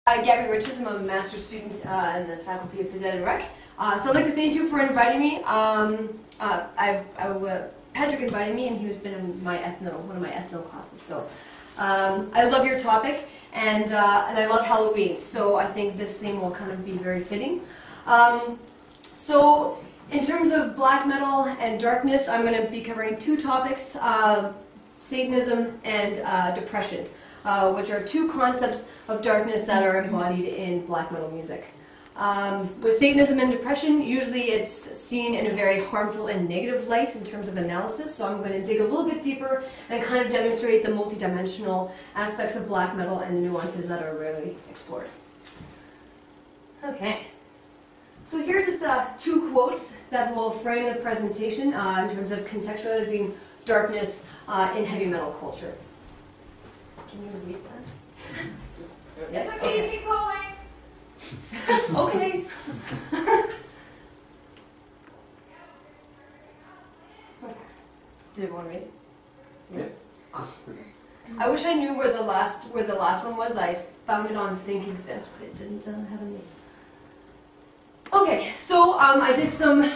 Gabby, I'm a master's student in the Faculty of Phys Ed and Rec. So I'd like to thank you for inviting me. Patrick invited me, and he was been in my one of my ethno classes. So I love your topic, and I love Halloween. So I think this theme will kind of be very fitting. So in terms of black metal and darkness, I'm going to be covering two topics: Satanism and depression. Which are two concepts of darkness that are embodied in black metal music. With Satanism and depression, usually it's seen in a very harmful and negative light in terms of analysis, so I'm going to dig a little bit deeper and kind of demonstrate the multidimensional aspects of black metal and the nuances that are rarely explored. Okay, so here are just two quotes that will frame the presentation in terms of contextualizing darkness in heavy metal culture. Can you read that? Yes? It's okay, keep going. Okay. Okay. Did everyone read it? Yes? Awesome. I wish I knew where the last one was. I found it on Think Exist, but it didn't have a name. Okay, so I did some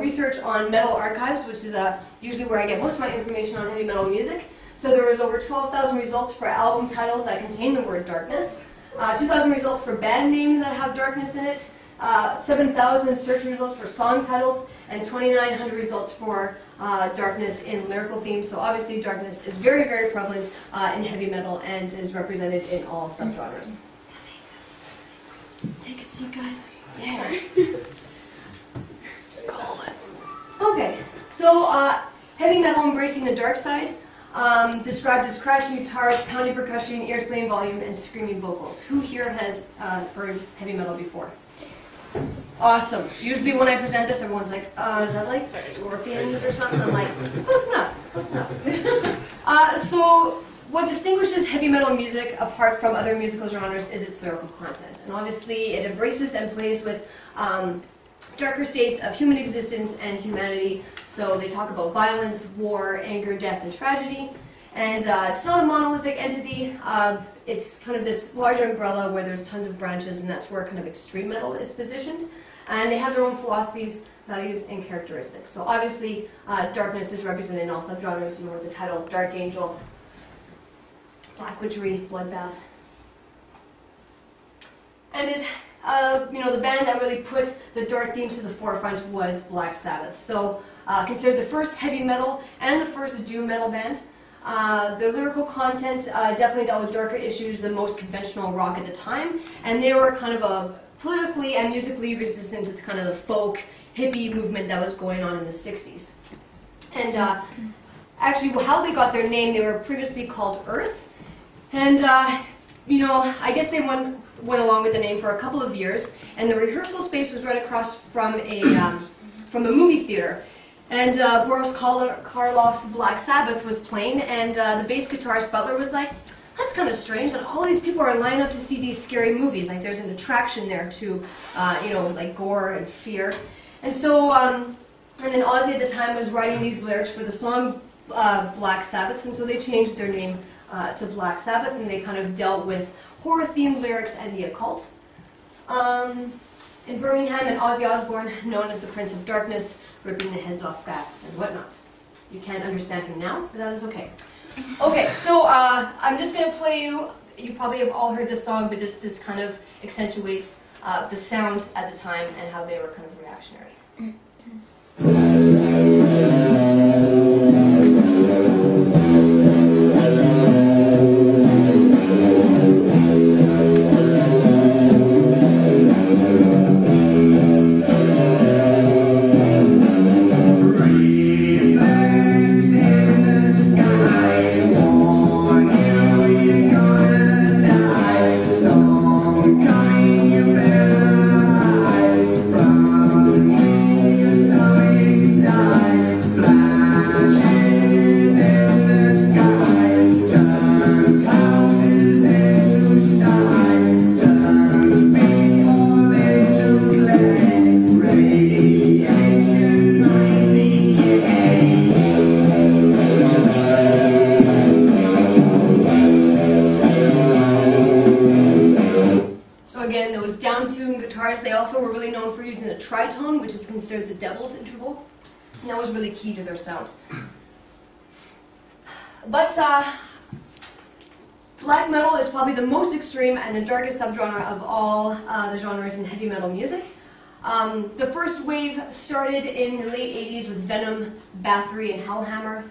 research on Metal Archives, which is usually where I get most of my information on heavy metal music. So there was over 12,000 results for album titles that contain the word darkness, 2,000 results for band names that have darkness in it, 7,000 search results for song titles, and 2,900 results for darkness in lyrical themes. So obviously darkness is very, very prevalent in heavy metal and is represented in all subgenres. Take a seat, guys. Yeah. Okay, so heavy metal embracing the dark side. Described as crashing guitars, pounding percussion, ear splitting volume, and screaming vocals. Who here has heard heavy metal before? Awesome. Usually when I present this, everyone's like, is that like Scorpions or something? I'm like, close enough, close enough. So what distinguishes heavy metal music apart from other musical genres is its lyrical content. And obviously it embraces and plays with darker states of human existence and humanity. So they talk about violence, war, anger, death, and tragedy. And it's not a monolithic entity. It's kind of this large umbrella where there's tons of branches, and that's where kind of extreme metal is positioned. And they have their own philosophies, values, and characteristics. So obviously, darkness is represented in all subgenres, you know, with the title Dark Angel, Black Witchery, Bloodbath. And it the band that really put the dark themes to the forefront was Black Sabbath. So, considered the first heavy metal and the first doom metal band. Their lyrical content definitely dealt with darker issues than most conventional rock at the time, and they were kind of a politically and musically resistant to kind of the folk hippie movement that was going on in the 60s. And actually, how they got their name, they were previously called Earth, and I guess they went along with the name for a couple of years, and the rehearsal space was right across from a movie theater. And Boris Karloff's Black Sabbath was playing, and the bass guitarist Butler was like, that's kind of strange that all these people are lining up to see these scary movies. Like there's an attraction there to, like gore and fear. And so, and then Ozzy at the time was writing these lyrics for the song Black Sabbath, and so they changed their name to Black Sabbath, and they kind of dealt with horror-themed lyrics and the occult. In Birmingham, and Ozzy Osbourne, known as the Prince of Darkness, ripping the heads off bats and whatnot. You can't understand him now, but that is okay. Okay, so I'm just going to play you probably have all heard this song, but this kind of accentuates the sound at the time and how they were kind of reactionary. Fly. down-tuned guitars. They also were really known for using the tritone, which is considered the devil's interval. And that was really key to their sound. But black metal is probably the most extreme and the darkest subgenre of all the genres in heavy metal music. The first wave started in the late 80s with Venom, Bathory, and Hellhammer.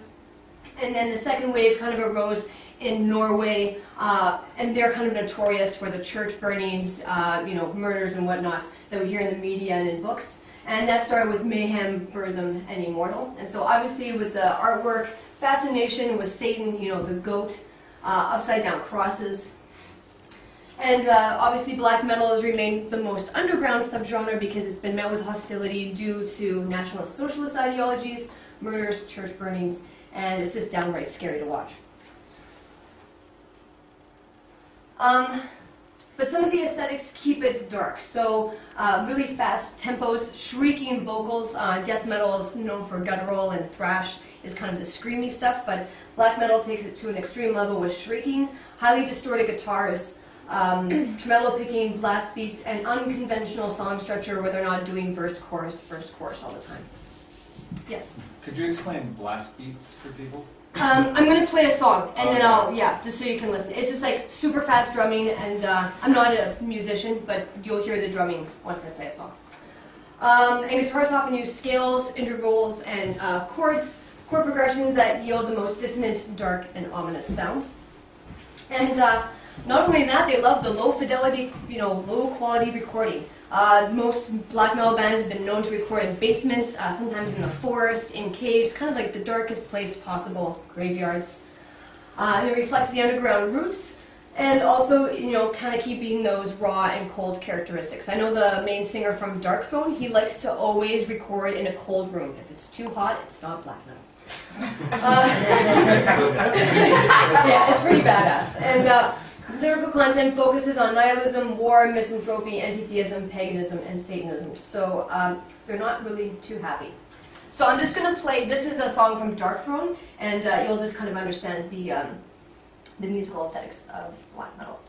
And then the second wave kind of arose in Norway, and they're kind of notorious for the church burnings, murders and whatnot that we hear in the media and in books. And that started with Mayhem, Burzum, and Immortal. And so obviously with the artwork, fascination with Satan, the goat, upside down crosses. And obviously black metal has remained the most underground subgenre because it's been met with hostility due to nationalist socialist ideologies, murders, church burnings, and it's just downright scary to watch. But some of the aesthetics keep it dark. So really fast tempos, shrieking vocals. Death metal is known for guttural, and thrash is kind of the screamy stuff, but black metal takes it to an extreme level with shrieking, highly distorted guitars, tremolo picking, blast beats, and unconventional song structure where they're not doing verse, chorus all the time. Yes? Could you explain blast beats for people? I'm going to play a song, and then I'll, just so you can listen. It's just like super fast drumming, and I'm not a musician, but you'll hear the drumming once I play a song. And guitarists often use scales, intervals, and chord progressions that yield the most dissonant, dark, and ominous sounds. And not only that, they love the low fidelity, low quality recording. Most black metal bands have been known to record in basements, sometimes in the forest, in caves, kind of like the darkest place possible, graveyards. And it reflects the underground roots, and also, kind of keeping those raw and cold characteristics. I know the main singer from Darkthrone, he likes to always record in a cold room. If it's too hot, it's not black metal. Yeah, it's pretty badass. And lyrical content focuses on nihilism, war, misanthropy, anti-theism, paganism, and Satanism. So they're not really too happy. So I'm just going to play, this is a song from Darkthrone, and you'll just kind of understand the musical aesthetics of black metal.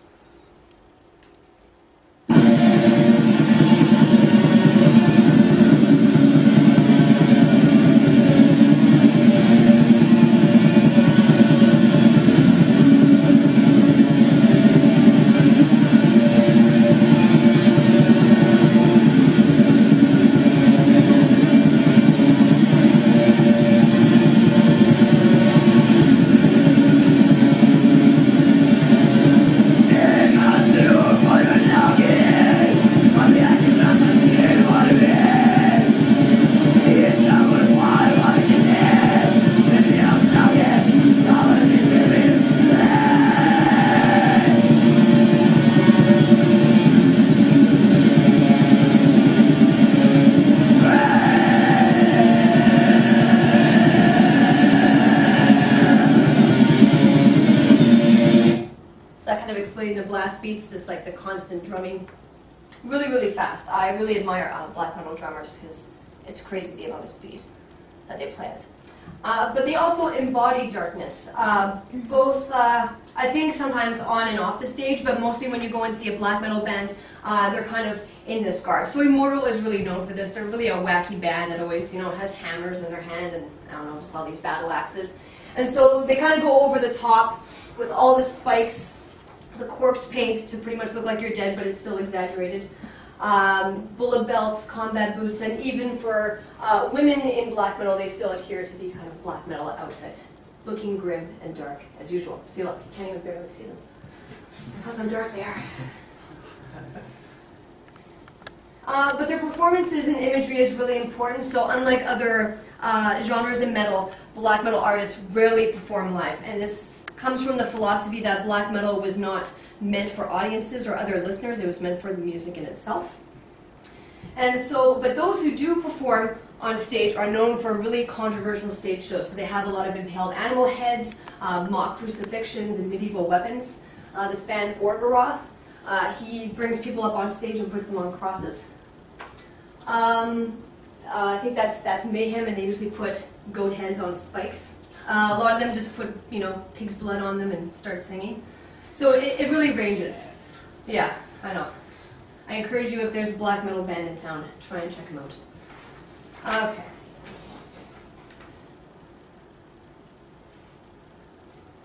The blast beats, just like the constant drumming, really, really fast. I really admire black metal drummers because it's crazy the amount of speed that they play it. But they also embody darkness, both, I think sometimes on and off the stage, but mostly when you go and see a black metal band, they're kind of in this garb. So Immortal is really known for this. They're really a wacky band that always, has hammers in their hand and, I don't know, just all these battle axes. And so they kind of go over the top with all the spikes, the corpse paint to pretty much look like you're dead, but it's still exaggerated. Bullet belts, combat boots, and even for women in black metal, they still adhere to the kind of black metal outfit, looking grim and dark as usual. See, look, you can't even barely see them. Because I'm dark there. But their performances and imagery is really important, so unlike other genres in metal, black metal artists rarely perform live, and this comes from the philosophy that black metal was not meant for audiences or other listeners, it was meant for the music in itself. And so, but those who do perform on stage are known for really controversial stage shows, so they have a lot of impaled animal heads, mock crucifixions, and medieval weapons. This band, Orgoroth, he brings people up on stage and puts them on crosses. I think that's Mayhem, and they usually put goat heads on spikes. A lot of them just put, pig's blood on them and start singing. So it really ranges. Yeah, I know. I encourage you, if there's a black metal band in town, try and check them out. Okay.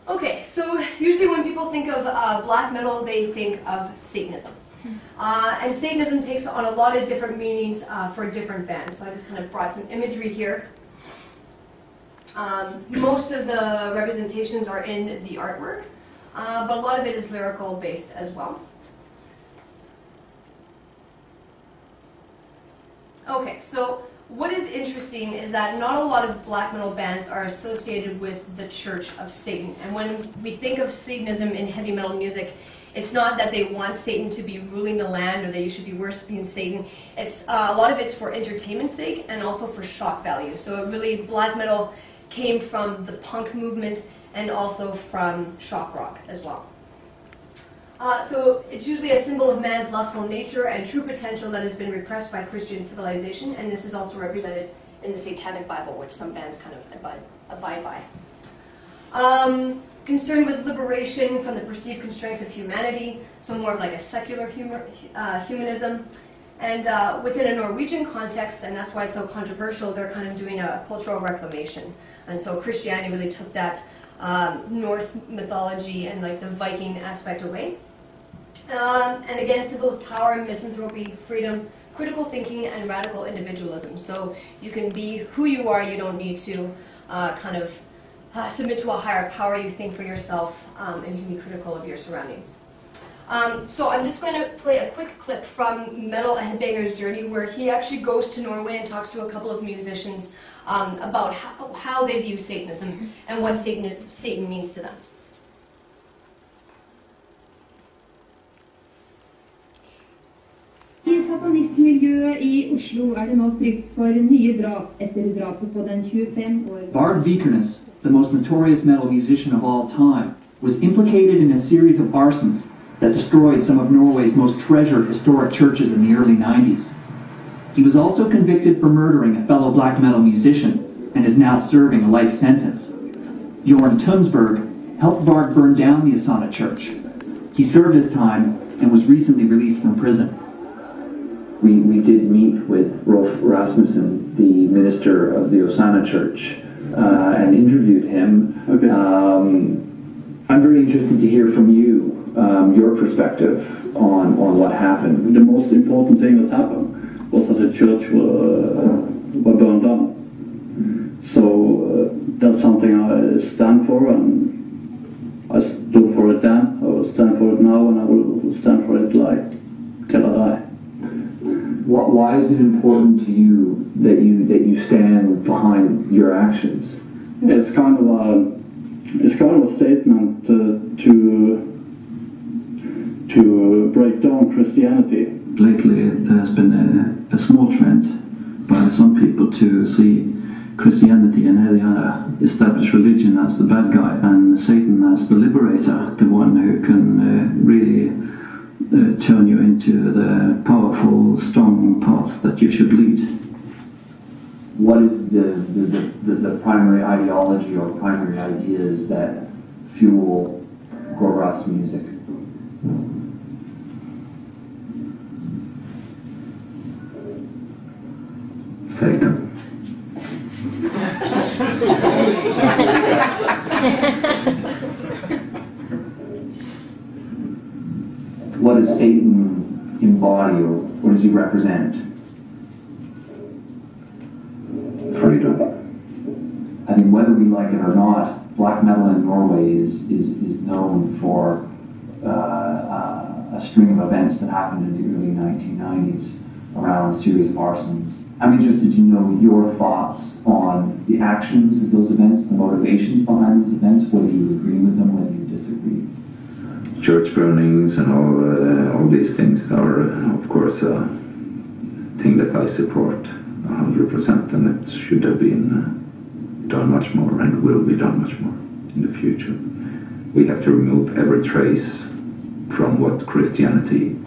Okay, so usually when people think of black metal, they think of Satanism. And Satanism takes on a lot of different meanings for different bands. So I just kind of brought some imagery here. Most of the representations are in the artwork, but a lot of it is lyrical based as well. Okay, so what is interesting is that not a lot of black metal bands are associated with the Church of Satan. And when we think of Satanism in heavy metal music, it's not that they want Satan to be ruling the land or that you should be worshiping Satan. It's a lot of it's for entertainment's sake and also for shock value. So it really, black metal came from the punk movement and also from shock rock as well. So it's usually a symbol of man's lustful nature and true potential that has been repressed by Christian civilization, and this is also represented in the Satanic Bible, which some bands kind of abide by. Concerned with liberation from the perceived constraints of humanity, so more of like a secular humanism. And within a Norwegian context, and that's why it's so controversial, they're kind of doing a cultural reclamation. And so Christianity really took that Norse mythology and like the Viking aspect away. And again, symbol of power, misanthropy, freedom, critical thinking, and radical individualism. So you can be who you are, you don't need to submit to a higher power. You think for yourself, and you can be critical of your surroundings. So I'm just going to play a quick clip from Metal Headbanger's journey, where he actually goes to Norway and talks to a couple of musicians about how they view Satanism and what Satan means to them. I satanistmiljøet I Oslo det nå frykt for nye drap etter drapet på den 25 år. Bard Vikernes, the most notorious metal musician of all time, was implicated in a series of arsons that destroyed some of Norway's most treasured historic churches in the early 90s. He was also convicted for murdering a fellow black metal musician and is now serving a life sentence. Jorn Tunsberg helped Vard burn down the Osana church. He served his time and was recently released from prison. We did meet with Rolf Rasmussen, the minister of the Osana Church, and interviewed him. Okay. I'm very interested to hear from you, your perspective on what happened. The most important thing that happened was that the church were burned down. So that's something I stand for, and I stood for it then, I will stand for it now, and I will stand for it like till I die. Why is it important to you that you stand behind your actions? It's kind of a statement to break down Christianity. Lately, there has been a small trend by some people to see Christianity and any other established religion as the bad guy, and Satan as the liberator, the one who can really turn you into the powerful, strong paths that you should lead. What is the primary ideology or primary ideas that fuel Gorba's music? Satan. What does Satan embody, or what does he represent? Freedom. I mean, whether we like it or not, black metal in Norway is known for a string of events that happened in the early 1990s around a series of arsons. I mean, just did you know your thoughts on the actions of those events, the motivations behind those events, whether you agree with them, whether you disagree? Church burnings and all these things are, of course, a thing that I support 100%, and it should have been done much more and will be done much more in the future. We have to remove every trace from what Christianity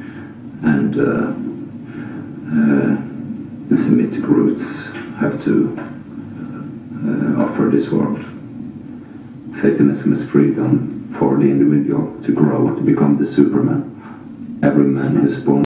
and the Semitic roots have to offer this world. Satanism is freedom for the individual to grow, to become the Superman. Every man who's born